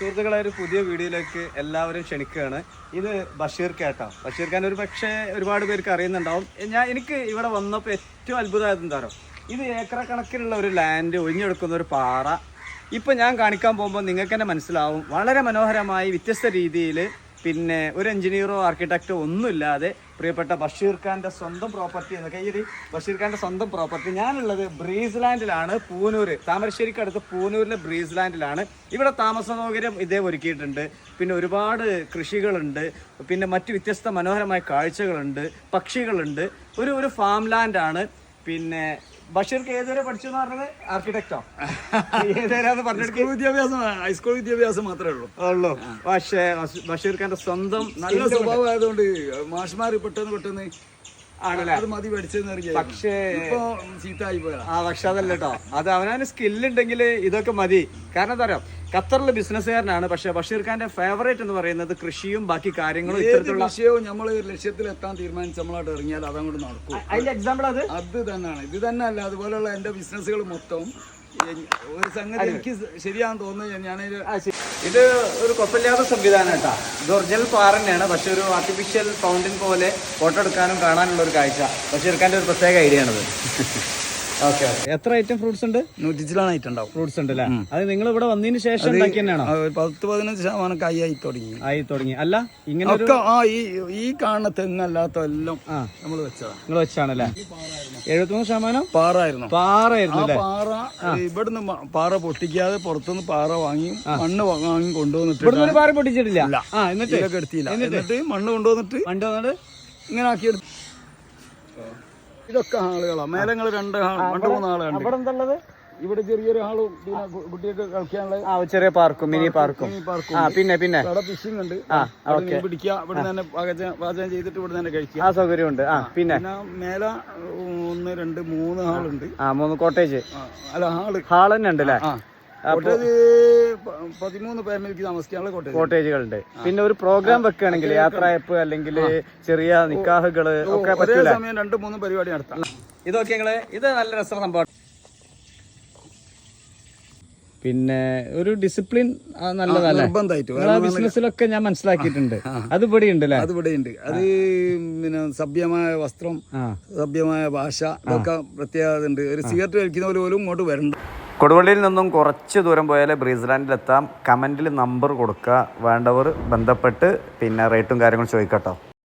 സുഹൃത്തുക്കളെ ഒരു പുതിയ വീഡിയോയിലേക്ക് എല്ലാവരും ക്ഷണിക്കുകയാണ്. ഇത് ബഷീർ കേട്ടോ. ബഷീർ ഖാൻ ഒരു പക്ഷേ ഒരുപാട് പേർക്ക് അറിയുന്നുണ്ടാവും. എനിക്ക് ഇവിടെ വന്നപ്പോൾ ഏറ്റവും അത്ഭുതമായത് എന്താണോ, ഇത് ഏക്കറക്കണക്കിനുള്ള ഒരു ലാൻഡ് ഒഴിഞ്ഞെടുക്കുന്ന ഒരു പാറ. ഇപ്പം ഞാൻ കാണിക്കാൻ പോകുമ്പോൾ നിങ്ങൾക്ക് തന്നെ മനസ്സിലാവും, വളരെ മനോഹരമായി വ്യത്യസ്ത രീതിയിൽ, പിന്നെ ഒരു എഞ്ചിനീയറോ ആർക്കിടെക്റ്റോ ഒന്നുമില്ലാതെ പ്രിയപ്പെട്ട ബഷീർ ഖാൻ്റെ സ്വന്തം പ്രോപ്പർട്ടി എന്നൊക്കെ ഈ ഒരു ബഷീർ ഖാൻ്റെ സ്വന്തം പ്രോപ്പർട്ടി. ഞാനുള്ളത് ബ്രീസ് ലാൻഡിലാണ്, പൂനൂർ, താമരശ്ശേരിക്ക് അടുത്ത് പൂനൂരിലെ ബ്രീസ് ലാൻഡിലാണ്. ഇവിടെ താമസ സൗകര്യം ഇതേ ഒരുക്കിയിട്ടുണ്ട്. പിന്നെ ഒരുപാട് കൃഷികളുണ്ട്, പിന്നെ മറ്റ് വ്യത്യസ്ത മനോഹരമായ കാഴ്ചകളുണ്ട്, പക്ഷികളുണ്ട്. ഒരു ഫാം ലാൻഡാണ്. പിന്നെ ബഷീർക്ക് ഏതുവരെ പഠിച്ചു എന്ന് പറഞ്ഞത്? ആർക്കിടെക്റ്റോ ഏതുവരെയാന്ന് പറഞ്ഞെടുക്കുക? വിദ്യാഭ്യാസം, ഹൈസ്കൂൾ വിദ്യാഭ്യാസം മാത്രമേ ഉള്ളൂ. പക്ഷേ ബഷീർ ഖാന്റെ സ്വന്തം നല്ല സ്വഭാവം ആയതുകൊണ്ട് മാഷ്മാർ പെട്ടെന്ന് ആണല്ലേ അത് മതി പഠിച്ചെന്ന്. പക്ഷേ ഇപ്പൊ ചീത്തായി പോയാ. പക്ഷെ അതല്ല കേട്ടോ, അത് അവനവന് സ്കില്ലുണ്ടെങ്കിൽ ഇതൊക്കെ മതി. കാരണം എന്താ പറയാ, ഖത്തറിലെ ബിസിനസ്സുകാരനാണ്. പക്ഷെ ബഷീർ ഖാന്റെ ഫേവറേറ്റ് എന്ന് പറയുന്നത് കൃഷിയും ബാക്കി കാര്യങ്ങളും. ഇത്തരത്തിലുള്ള വിഷയവും നമ്മൾ ലക്ഷ്യത്തിൽ എത്താൻ തീരുമാനിച്ച് നമ്മളായിട്ട് ഇറങ്ങിയാൽ അതങ്ങോട്ട് നടക്കും. അതിന്റെ എക്സാമ്പിൾ അത് തന്നെയാണ്. ഇത് തന്നെ അല്ല, അതുപോലെയുള്ള എന്റെ ബിസിനസ്സുകൾ മൊത്തം ഒരു സംഗതി എനിക്ക് ശരിയാണെന്ന് തോന്നുന്നത്. ഇത് ഒരു കുഴപ്പമില്ലാത്ത സംവിധാനം കേട്ടാ. ഇത് ഒറിജിനൽ പാറ തന്നെയാണ്, പക്ഷെ ഒരു ആർട്ടിഫിഷ്യൽ ഫൗണ്ടൻ പോലെ ഫോട്ടോ എടുക്കാനും കാണാനുള്ള ഒരു കാഴ്ച ബഷീർ ഖാന്റെ ഒരു പ്രത്യേക ഐഡിയ ആണത്. ഓക്കെ. എത്ര ഐറ്റം ഫ്രൂട്ട്സ് ഉണ്ട്? 100 ഐറ്റം ഉണ്ടാവും. ഫ്രൂട്ട്സ് ഉണ്ട് അല്ലേ? അത് നിങ്ങൾ ഇവിടെ വന്നതിന് ശേഷം ഉണ്ടാക്കി തന്നെയാണോ? 10-15% ആയി തുടങ്ങി. അല്ല ഇങ്ങനെ ഈ കാണുന്ന തെങ്ങല്ലാത്ത എല്ലാം നമ്മൾ വെച്ചതാണ്. നിങ്ങൾ വെച്ചാണല്ലേ? 73% പാറായിരുന്നു. പാറ ഇവിടുന്ന് പാറ പൊട്ടിക്കാതെ പുറത്തുനിന്ന് പാറ വാങ്ങി മണ്ണ് വാങ്ങി കൊണ്ടുവന്നിട്ട് ഇവിടുന്ന് പാറ പൊട്ടിച്ചിട്ടില്ല. എന്നിട്ട് എടുത്തില്ല. എന്നിട്ട് മണ്ണ് കൊണ്ടുവന്നിട്ട് ഇങ്ങനെ ആക്കിയെടുത്തു. ഇതൊക്കെ ഹാളുകളാ. മേലങ്ങൾ 2-3 ഹാളുണ്ട്. ഇവിടെ ചെറിയൊരു ഹാളും പിന്നെ കുട്ടികൾക്ക് കളിക്കാനുള്ള ചെറിയ പാർക്കും, മിനി പാർക്കും. പിന്നെ ഫിഷിംഗ് ഉണ്ട്. പിടിക്കുക, ഇവിടെ തന്നെ പാചകം ചെയ്തിട്ട് ഇവിടെ തന്നെ കഴിക്കുക, ആ സൗകര്യമുണ്ട്. പിന്നെ മേലെ 1, 2, 3 ഹാളുണ്ട്. 3 കോട്ടേജ്. അല്ല, ഹാൾ തന്നെ ഉണ്ട് അല്ലേ? 13 ഫാമിലിക്ക് താമസിക്കാനുള്ള കോട്ടേജുകളുണ്ട്. പിന്നെ ഒരു പ്രോഗ്രാം വെക്കുകയാണെങ്കിൽ യാത്രയപ്പ് അല്ലെങ്കിൽ ചെറിയ നിക്കാഹുകള് ഒക്കെ ഒരേ സമയം 2-3 പരിപാടി നടത്താം. ഇതൊക്കെ ഇത് നല്ല രസമുള്ള സംഭവം. പിന്നെ ഒരു ഡിസിപ്ലിൻ നല്ലതല്ലേ? ബിസിനസ്സിലൊക്കെ ഞാൻ മനസ്സിലാക്കിയിട്ടുണ്ട്. അത് ഇവിടെ ഉണ്ട് അല്ലേ? അത് ഇവിടെയുണ്ട്. അത് പിന്നെ സഭ്യമായ വസ്ത്രം, സഭ്യമായ ഭാഷ, ഇതൊക്കെ പ്രത്യേകത ഉണ്ട്. ഒരു സിഗരറ്റ് കഴിക്കുന്ന പോലും ഇങ്ങോട്ട് വരണ്ട. കൊടുവള്ളിയിൽ നിന്നും കുറച്ച് ദൂരം പോയാൽ ബ്രീസ് ലാൻഡിലെത്താം. കമൻറ്റിൽ നമ്പർ കൊടുക്കുക, വേണ്ടവർ ബന്ധപ്പെട്ട് പിന്നെ റേറ്റും കാര്യങ്ങളും ചോദിക്കട്ടോ.